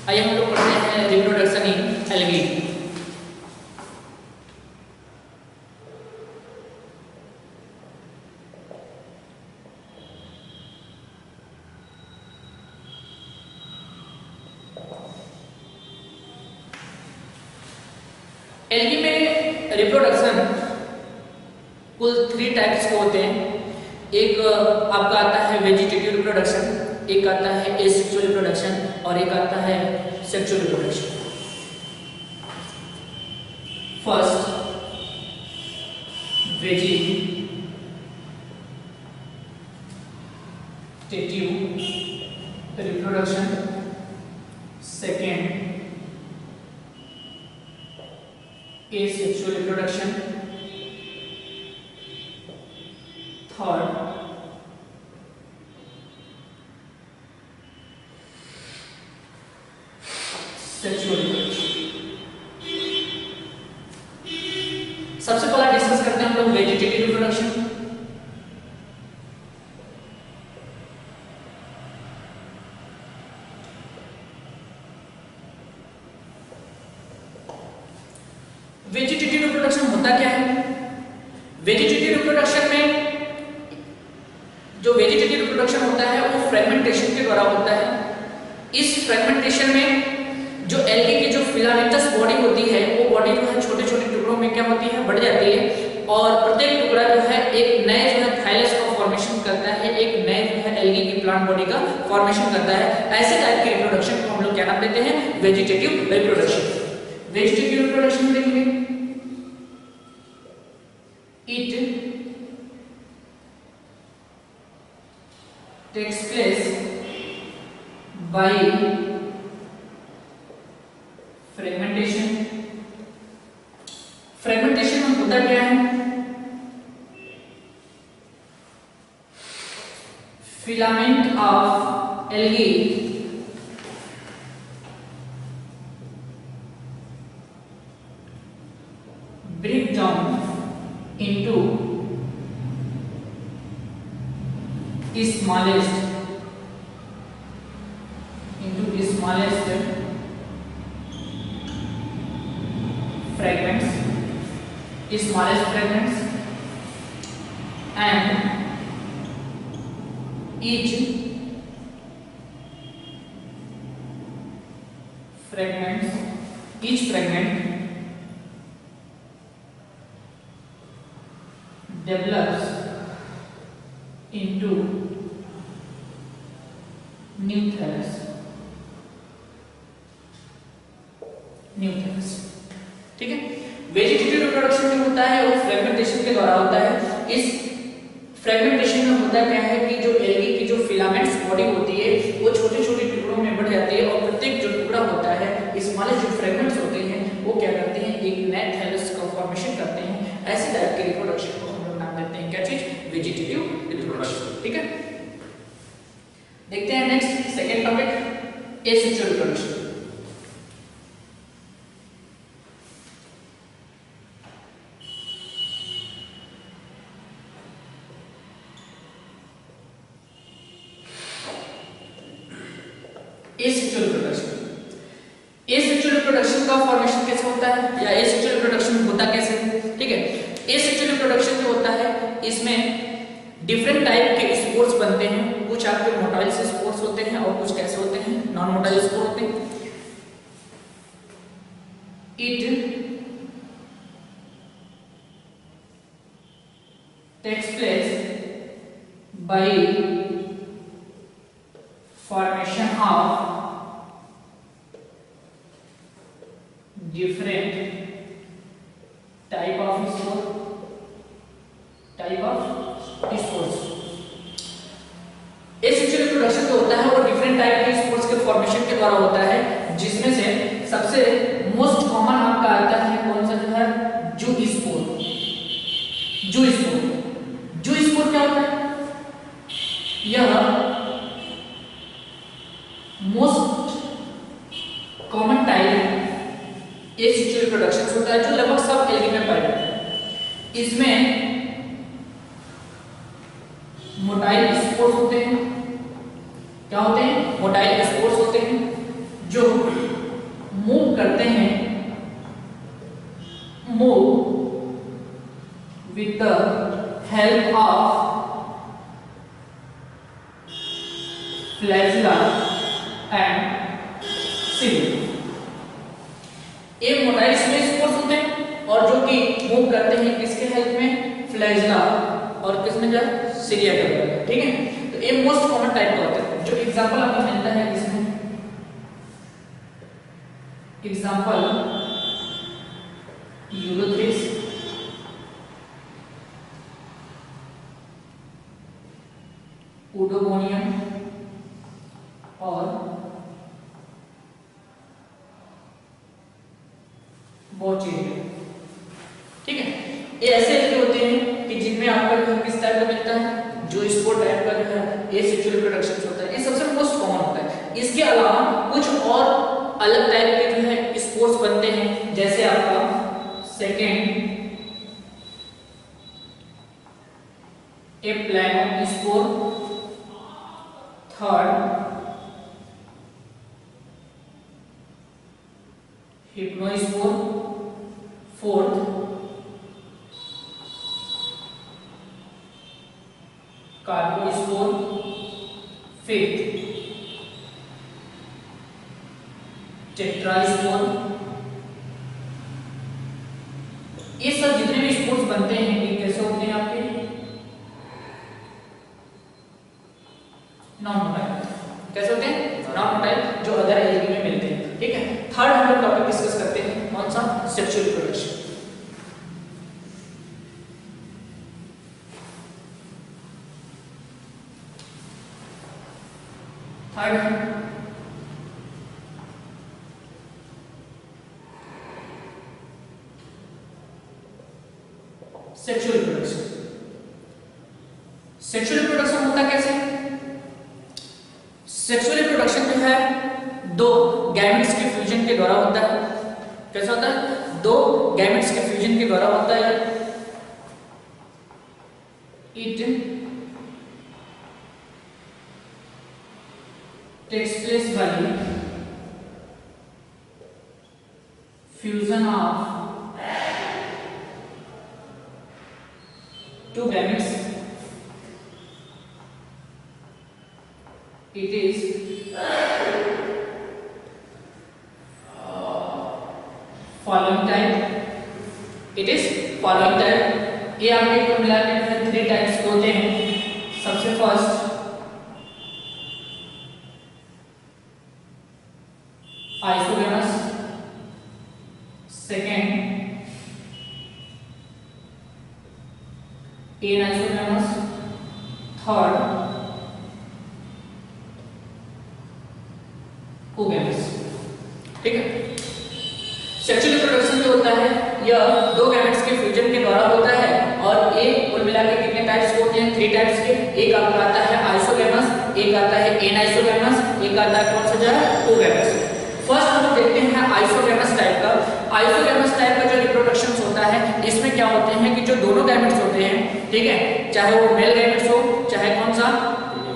आइए हम लोग पढ़ते हैं रिप्रोडक्शन इन एल्गी। एल्गी में रिप्रोडक्शन कुल 3 टाइप्स के होते हैं। एक आपका आता है वेजिटेटिव रिप्रोडक्शन, एक आता है एसेक्सुअल रिप्रोडक्शन और एक आता है sexual reproduction. First vegetative reproduction, second asexual reproduction, third sexual reproduction। सबसे पहला डिस्कस करते हैं हम लोग वेजिटेटिव रिप्रोडक्शन। वेजिटेटिव रिप्रोडक्शन होता क्या है? वेजिटेटिव रिप्रोडक्शन में जो वेजिटेटिव रिप्रोडक्शन होता है वो फ्रेगमेंटेशन के द्वारा होता है। इस फ्रेगमेंटेशन में जो एल्गी की जो फिलामेंटस बॉडी होती है वो बॉडी जो है छोटे छोटे टुकड़ों में क्या होती है, बढ़ जाती है और प्रत्येक टुकड़ा जो है एक नए जो है थाइलस का फॉर्मेशन करता है, एक नए जो है एल्गी की प्लांट बॉडी का फॉर्मेशन करता है। ऐसे टाइप के रिप्रोडक्शन को हम लोग क्या नाम देते हैं? Vegetative reproduction. वेजिटेटिव रिप्रोडक्शन देखेंगे, it takes place by fragmentation। Fragmentation में होता क्या है? Filament of algae break down into smallest fragments and each fragment develops into new threads। ठीक है। वेजिटेटिव रिप्रोडक्शन जो होता है वो फ्रेगमेंटेशन के द्वारा होता है। इस फ्रेगमेंटेशन में होता क्या है कि जो एल्गी की जो फिलामेंट्स बॉडी होती है वो छोटे छोटे टुकड़ों में बढ़ जाती है और प्रत्येक जो टुकड़ा होता है इसमें जो फ्रेगमेंट्स होते हैं वो क्या करते हैं, एक नए थाइलस का फॉर्मेशन करते हैं। ऐसे टाइप के रिप्रोडक्शन को हम लोग नाम देते हैं क्या चीज? Vegetative reproduction. ठीक है। देखते हैं next second topic, asexual reproduction. Asexual reproduction का फॉर्मेशन कैसे होता है या एसेक्सुअल रिप्रोडक्शन होता कैसे है? ठीक है। एसेक्सुअल रिप्रोडक्शन जो होता है इसमें डिफरेंट टाइप के स्पोर्स बनते हैं। कुछ आपके मोटाइल स्पोर्स होते हैं और कुछ कैसे होते हैं, नॉन मोटाइल स्पोर होते हैं। It takes place by formation of different type of spores। Asexual reproduction जो होता है वो डिफरेंट टाइप के स्पोर्स के फॉर्मेशन के द्वारा होता है, जिसमें से सबसे मोस्ट कॉमन आपका आता है कौन सा जो है? जू स्पोर। जू स्पोर क्या होता है? यह most common type asexual reproduction होता है जो लगभग सब एल्गी में पाए जाते हैं। इसमें मोटाइल स्पोर्स होते हैं। क्या होते हैं? मोटाइल स्पोर्स होते हैं जो मूव करते हैं, move with the help of flagella and cilia. एक मोटाइल स्पोर्स होते हैं और जो कि मूव करते हैं किसके हेल्प में, फ्लैजिला और किसमें जो सिलिया के द्वारा, ठीक है। तो ये मोस्ट कॉमन टाइप का होता है। जो एग्जांपल आपको मिलता है इसमें, एग्जांपल यूरोथ्रिस, ओडोगोनियम और बोचेरिया, ठीक है। ये ऐसे एल्गे होते हैं कि जिनमें आपका जो किस टाइप का मिलता है, जो स्पोर टाइप का जो है एसेक्सुअल रिप्रोडक्शन होता है, ये सबसे मोस्ट कॉमन होता है। इसके अलावा कुछ और अलग टाइप के जो है स्पोर्स बनते हैं, जैसे आपका second प्लानोस्पोर, third हिप्नोस्पोर, fourth carpospore, fifth टेट्रास्पोर। ये सब जितने भी स्पोर्स बनते हैं ये कैसे होते हैं आपके, नॉन मोटाइल। कैसे होते हैं, नॉन मोटाइल, जो अदर एल्गी में मिलते हैं, ठीक है। थर्ड हम लोग टॉपिक डिस्कस करते हैं, कौन सा, sexual reproduction. Third sexual reproduction. Sexual reproduction होता कैसे, सेक्सुअल रिप्रोडक्शन जो है दो गैमेट्स के फ्यूजन के द्वारा होता है। कैसा होता है, दो गैमेट्स के फ्यूजन के द्वारा होता है। It takes place by fusion of two gametes. It is following type. It is following type. ये आपके कुल मिलाकर के 3 टाइप्स के होते हैं। सबसे first isogamous, second anisogamous, third oogamous, ठीक है। सेक्सुअल रिप्रोडक्शन जो होता है यह दो गैमेट्स के फ्यूजन के द्वारा होता है और एक कुल मिलाकर कितने टाइप्स होते हैं, 3 टाइप्स के। एक आपका आता है आइसोगेमस, एक आता है एनाइसोगेमस, एक आता है कौन सा जो है ओगेमस। फर्स्ट हम लोग देखते हैं आइसोगेमस टाइप का। आइसोगेमस टाइप का जो रिप्रोडक्शन होता है इसमें क्या होते हैं कि जो दोनों गैमेट्स होते हैं, ठीक है, चाहे वो मेल गैमेट्स हो चाहे कौन सा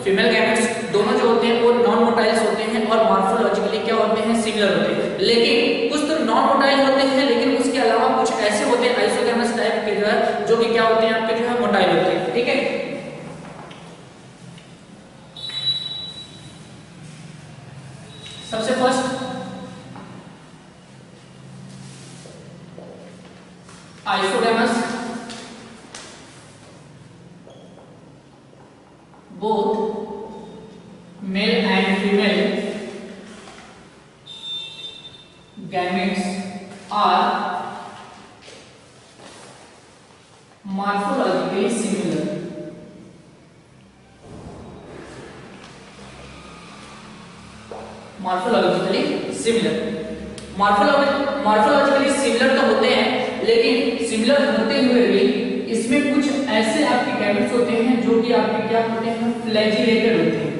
फीमेल गैमेट्स, दोनों जो होते हैं वो नॉन मोटाइल्स होते हैं और मॉर्फोलॉजिकली क्या होते हैं, सिमिलर होते हैं। लेकिन कुछ तो नॉन मोटाइल होते हैं, लेकिन उसके अलावा कुछ ऐसे होते हैं आइसोगेमस टाइप के जो है, जो कि क्या होते हैं आपके जो है मोटाइल होते हैं, ठीक है। सबसे first isogamous, both male and female gametes are morphologically similar. Morphologically similar. Morphologically similar तो होते हैं, लेकिन सिमिलर होते हुए भी इसमें कुछ ऐसे आपके गैमेट्स होते हैं जो कि आपके क्या होते हैं, फ्लैजिलेटेड होते हैं।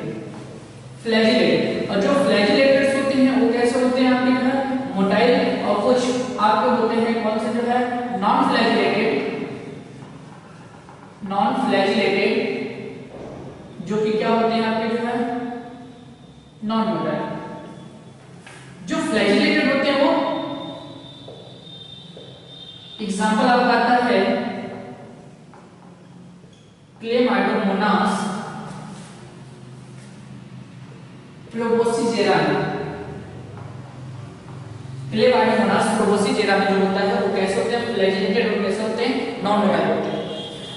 फ्लैजिलेटेड, और जो फ्लैजिलेटेड्स होते हैं वो कैसे होते हैं आपके घर मोटाइल, और कुछ आपके होते हैं कौन से जो है नॉन फ्लैजिलेटेड, नॉन फ्लैजिलेटेड, जो कि क्या होते हैं आपके जो है नॉन मोटाइल। फ्लैजिलेटेड होते हैं वो एग्जांपल आपका आता है क्लेमाइडोमोनास प्रोबोसिजेरान। क्लेमाइडोमोनास प्रोबोसिजेरान जो होता है वो कैसे होते हैं, फ्लैजिलेटेड और कैसे होते हैं, नॉन मोटाइल होते हैं।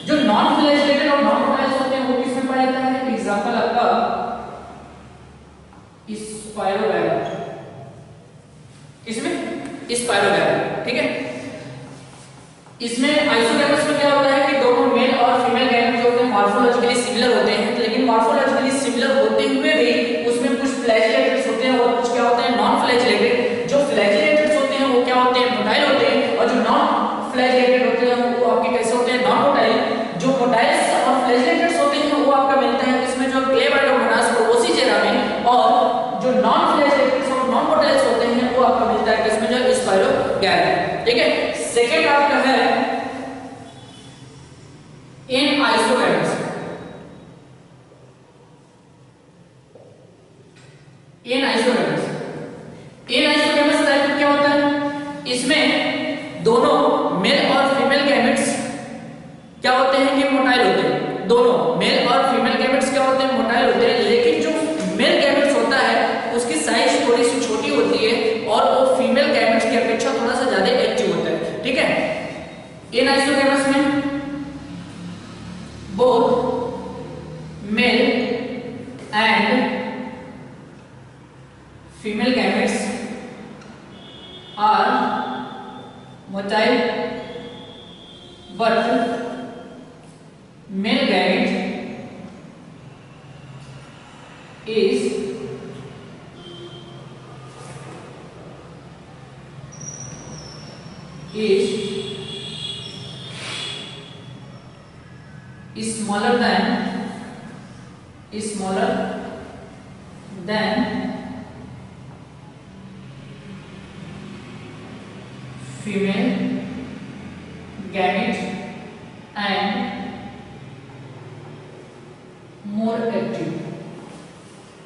जो नॉन फ्लैजिलेटेड और नॉन मोटाइल होते हैं वो किसमें पाया जाता है, एग्जांपल आपका स्पाइरोगैरा, इसमें स्पाइरोगैरा, ठीक है। इसमें आइसोगैमस में क्या होता है कि दोनों मेल और फीमेल गैमेट जो होते हैं मॉर्फोलॉजिकली सिमिलर होते हैं, लेकिन मॉर्फोलॉजिकली सिमिलर होते हुए भी उसमें कुछ फ्लैजिलेटेड्स होते हैं और कुछ क्या होते हैं, नॉन फ्लैजिलेटेड। जो फ्लैजिलेटेड्स होते हैं वो क्या होते हैं, मोटाइल होते हैं, और जो नॉन फ्लैजिलेटेड होते हैं वो आपके कैसे होते हैं, नॉन मोटाइल। जो मोटाइल्स और फ्लैजिलेटेड्स होते हैं वो आपका मिलता है इसमें जो क्लेमाइडोमोनास प्रोबोसिजेरा में, और जो नॉन फ्लैजिलेटेड्स और नॉन मोटाइल्स होते हैं वो आपका मिलता है किसमें, जो स्पाइरोगैरा, ठीक है। सेकंड आपका है इन आइसोगैमस। इन आइसोगैमस टाइप में क्या होता है, इसमें दोनों मेल और फीमेल गैमेट्स क्या होते हैं कि मोटाइल होते हैं। दोनों मेल और फीमेल गैमेट्स क्या होते हैं, मोटाइल होते हैं, लेकिन जो मेल गैमेट्स होता है उसकी साइज थोड़ी सी छोटी होती है और वो फीमेल गैमेट्स की अपेक्षा थोड़ा सा ज्यादा एक्टिव होता है, ठीक है। इन आइसोगैमस में both male and female gametes are motile, but male gamete is smaller than female gamete and more active,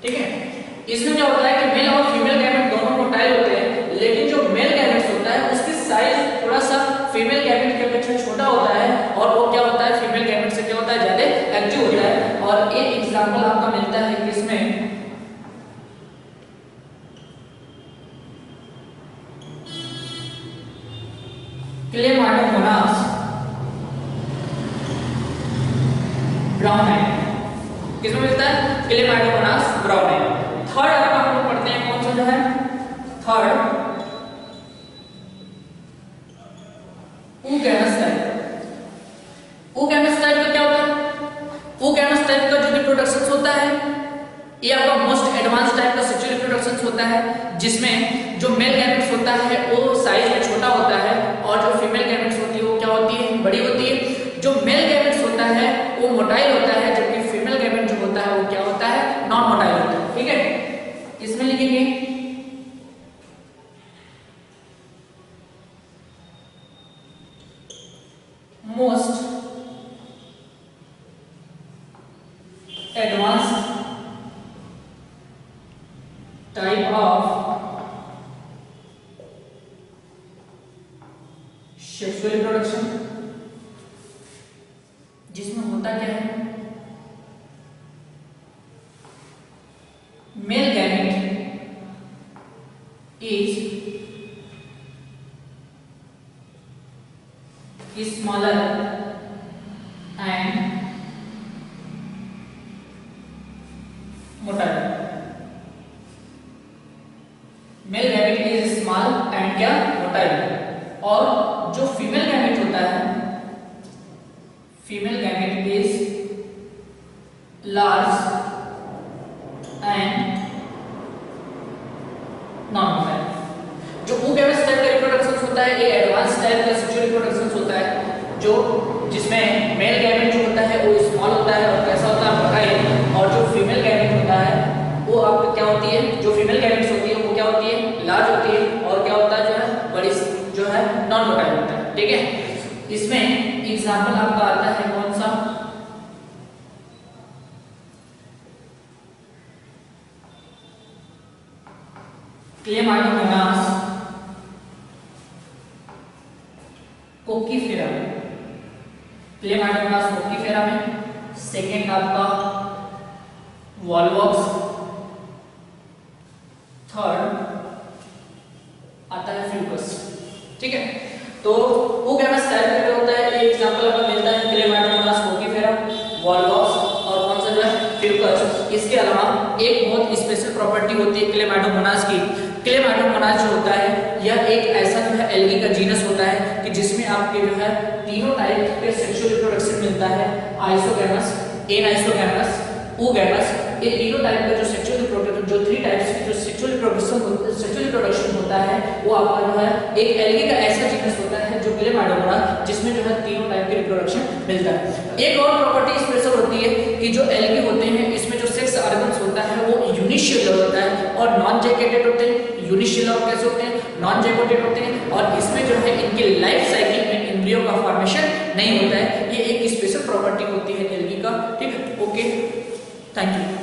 ठीक है। इसमें क्या होता है कि मेल और फीमेल गैमेट दोनों मोटाइल होते हैं, लेकिन जो मेल गैमेट्स होता है उसकी साइज थोड़ा सा फीमेल गैमेट के अपेक्षा छोटा होता है, और वो क्या होता है, फीमेल गैमेट से क्या होता है, ज्यादा एक्टिव होता है। और एक एग्जांपल आपका मिलता है किसमें, क्लेमाइडोमोनास ब्राउनी। किसमें मिलता है, क्लेमाइडोमोनास ब्राउनी। थर्ड आपका हम लोग पढ़ते हैं, कौन सा जो है third, oogamous type. Oogamous type का क्या होता है, ऊगैमस टाइप का जो रिप्रोडक्शन होता है ये आपका मोस्ट एडवांस टाइप का सेक्सुअल रिप्रोडक्शन होता है, जिसमें जो मेल गैमेट्स होता है वो साइज में छोटा होता है और जो फीमेल गैमेट्स होती है वो क्या होती है, बड़ी होती है। जो मेल गैमेट्स होता है वो मोटाइल होता है, जबकि फीमेल गैमेट जो होता है वो क्या होता है, नॉन मोटाइल होता है, ठीक है। इसमें लिखेंगे most advanced type of sexual reproduction, जिसमें होता क्या है, male gamete is smaller and motile. Male gamete is small and क्या, मोटाइल। और जो फीमेल गैमेट होता है, female gamete is large and non motile. जो ऊगैमस टाइप का रिप्रोडक्शन होता है ये एडवांस टाइप का सेक्सुअल रिप्रोडक्शन होता है, जो जिसमें मेल गैमेट जो होता है वो स्मॉल होता है और कैसा होता है, मोटाइल। और जो फीमेल गैमेट होता है वो आपका क्या होती है, जो फीमेल गैमेट्स होती है वो क्या होती है, लार्ज होती है, और क्या होता है, जो है बड़ी जो है नॉन मोटाइल होता है, ठीक है। इसमें एग्जांपल आपका आता है कौन सा, क्लेमाइडोमोनास कोकीफेरा, क्लेमाइडोमोनास कोकीफेरा में। सेकेंड आपका वॉलवॉक्स, थर्ड आता है फ्यूकस। ठीक है, तो ऊगैमस टाइप में जो होता है, एक एग्जांपल आपको मिलता है क्लेमाइडोमोनास कोकीफेरा, वॉलवॉक्स और कौन सा जो है फ्यूकस। इसके अलावा एक बहुत स्पेशल प्रॉपर्टी होती है क्लेमाइडोमोनास की। क्लेमाइडोमोनास जो होता है यह एक ऐसा जो है एल्गी का जीनस होता है कि जिसमें आपके जो है तीनों टाइप के सेक्सुअल रिप्रोडक्शन मिलता है, आइसोगैमस, एनाइसोगैमस, oogamous। ये तीनों टाइप का जो सेक्सुअल रिप्रोडक्शन, जो थ्री टाइप्स की जो सेक्सुअल रिप्रोडक्शन होता है वो आपका जो है एक एल्गी का ऐसा जीनस होता है जो क्लेमाइडोमोनास, जिसमें जो है तीनों टाइप के रिप्रोडक्शन मिलता है। एक और प्रॉपर्टी स्पेशल होती है कि जो एल्गी होते हैं इसमें जो सेक्स ऑर्गन्स होता है वो यूनिसेलुलर होता है और नॉन जैकेटेड होते हैं। यूनिसेलुलर कैसे होते हैं? नॉन जैकेटेड होते हैं, और इसमें जो है इनके लाइफ साइकिल में एम्ब्रियो का फॉर्मेशन नहीं होता है। ये एक स्पेशल प्रॉपर्टी होती है एल्गी का। ठीक है, ओके, थैंक यू।